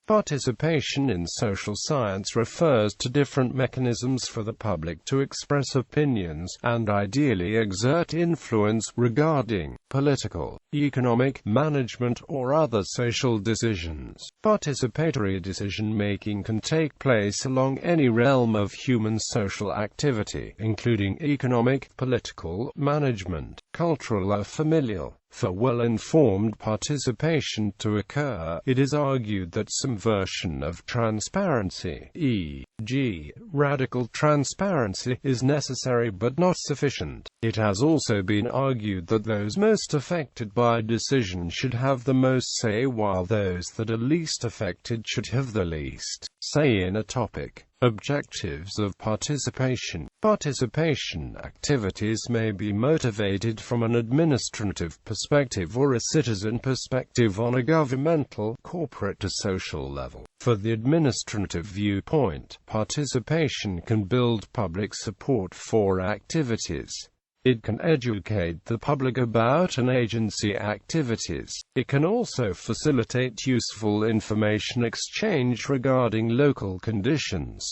Participation in social science refers to different mechanisms for the public to express opinions, and ideally exert influence, regarding political, economic, management, or other social decisions. Participatory decision-making can take place along any realm of human social activity, including economic, political, management, cultural or familial. For well-informed participation to occur, it is argued that some version of transparency, e.g., radical transparency, is necessary but not sufficient. It has also been argued that those most affected by a decision should have the most say, while those that are least affected should have the least say in a topic. Objectives of participation. Participation activities may be motivated from an administrative perspective or a citizen perspective on a governmental, corporate or social level. For the administrative viewpoint, participation can build public support for activities. It can educate the public about an agency activities. It can also facilitate useful information exchange regarding local conditions.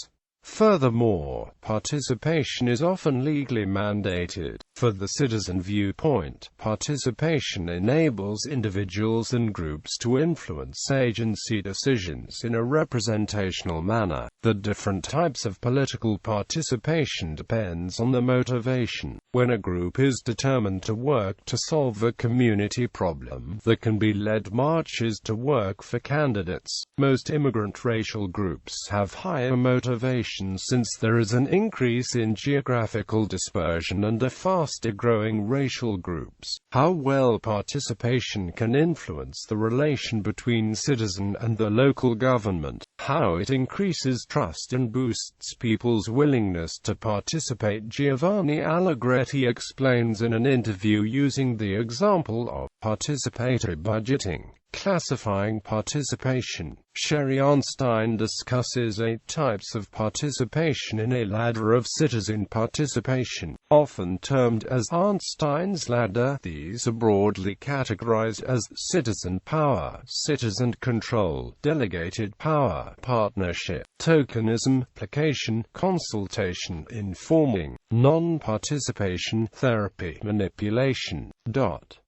Furthermore, participation is often legally mandated. For the citizen viewpoint, participation enables individuals and groups to influence agency decisions in a representational manner. The different types of political participation depends on the motivation. When a group is determined to work to solve a community problem, there can be led marches to work for candidates. Most immigrant racial groups have higher motivation since there is an increase in geographical dispersion and a faster growing racial groups. How well participation can influence the relation between citizen and the local government. How it increases trust and boosts people's willingness to participate. Giovanni Allegretti explains in an interview using the example of participatory budgeting. Classifying participation. Sherry Arnstein discusses 8 types of participation in a ladder of citizen participation, often termed as Arnstein's ladder. These are broadly categorized as citizen power, citizen control, delegated power, partnership, tokenism, application, consultation, informing, non-participation, therapy, manipulation.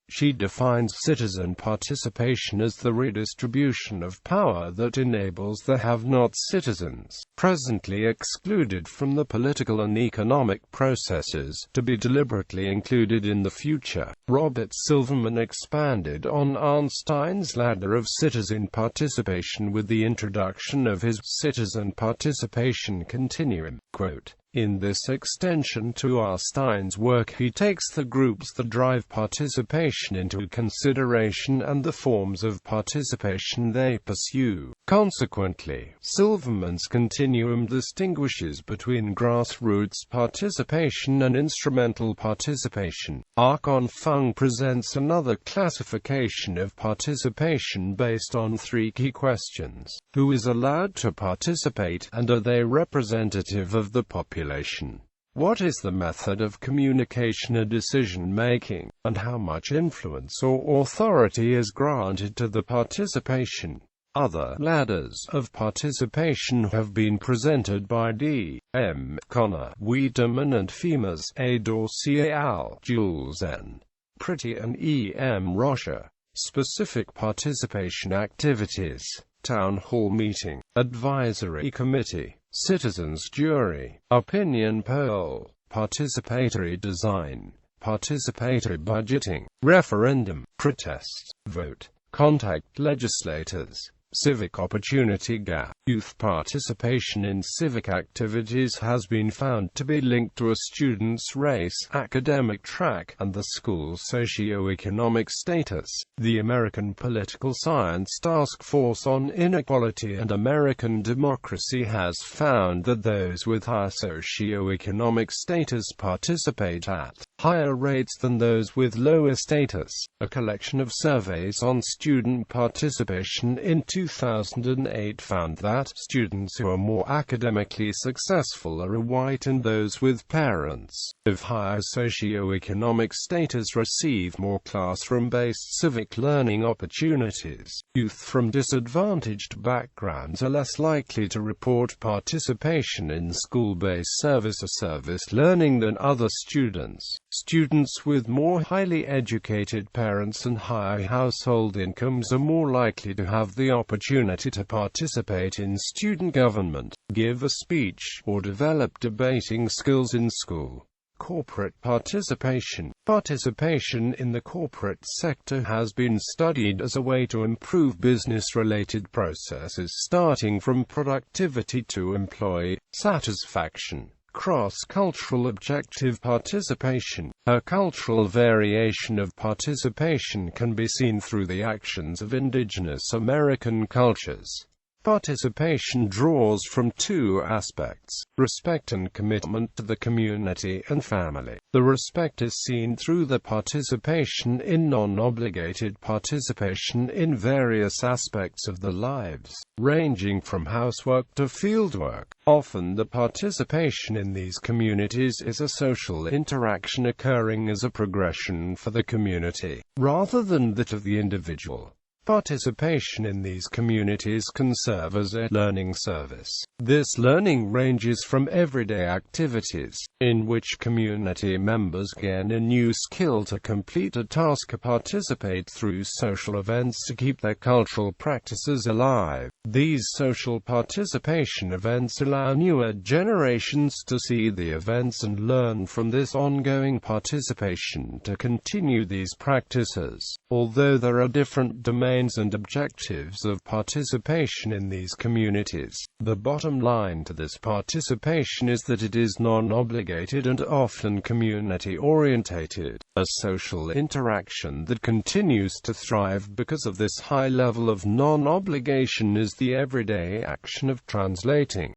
She defines citizen participation as the redistribution of power that enables the have-not citizens, presently excluded from the political and economic processes, to be deliberately included in the future. Robert Silverman expanded on Arnstein's ladder of citizen participation with the introduction of his citizen participation continuum. Quote, "In this extension to Arnstein's work, he takes the groups that drive participation into consideration and the forms of participation they pursue. Consequently, Silverman's continuum distinguishes between grassroots participation and instrumental participation. Arkon Fung presents another classification of participation based on 3 key questions. Who is allowed to participate, and are they representative of the population? What is the method of communication and decision-making, and how much influence or authority is granted to the participation? Other ladders of participation have been presented by D. M. Connor, Wiedemann and Femas, A. Dorsey al., Jules N. Pretty and E. M. Rocher. Specific participation activities: Town Hall Meeting, Advisory Committee, Citizens Jury, Opinion Poll, Participatory Design, Participatory Budgeting, Referendum, Protest, Vote, Contact Legislators, Civic Opportunity Gap. Youth participation in civic activities has been found to be linked to a student's race, academic track, and the school's socio-economic status. The American Political Science Task Force on Inequality and American Democracy has found that those with higher socio-economic status participate at higher rates than those with lower status. A collection of surveys on student participation in 2008 found that students who are more academically successful are white, and those with parents of higher socioeconomic status receive more classroom-based civic learning opportunities. Youth from disadvantaged backgrounds are less likely to report participation in school-based service or service learning than other students. Students with more highly educated parents and higher household incomes are more likely to have the opportunity to participate in student government, give a speech, or develop debating skills in school. Corporate participation. Participation in the corporate sector has been studied as a way to improve business-related processes, starting from productivity to employee satisfaction. Cross-cultural objective participation. A cultural variation of participation can be seen through the actions of indigenous American cultures. Participation draws from two aspects: respect and commitment to the community and family. The respect is seen through the participation in non-obligated participation in various aspects of their lives, ranging from housework to fieldwork. Often the participation in these communities is a social interaction occurring as a progression for the community, rather than that of the individual. Participation in these communities can serve as a learning service. This learning ranges from everyday activities, in which community members gain a new skill to complete a task, or participate through social events to keep their cultural practices alive. These social participation events allow newer generations to see the events and learn from this ongoing participation to continue these practices. Although there are different domains and objectives of participation in these communities, the bottom line to this participation is that it is non-obligated and often community-orientated, a social interaction that continues to thrive because of this high level of non-obligation is the everyday action of translating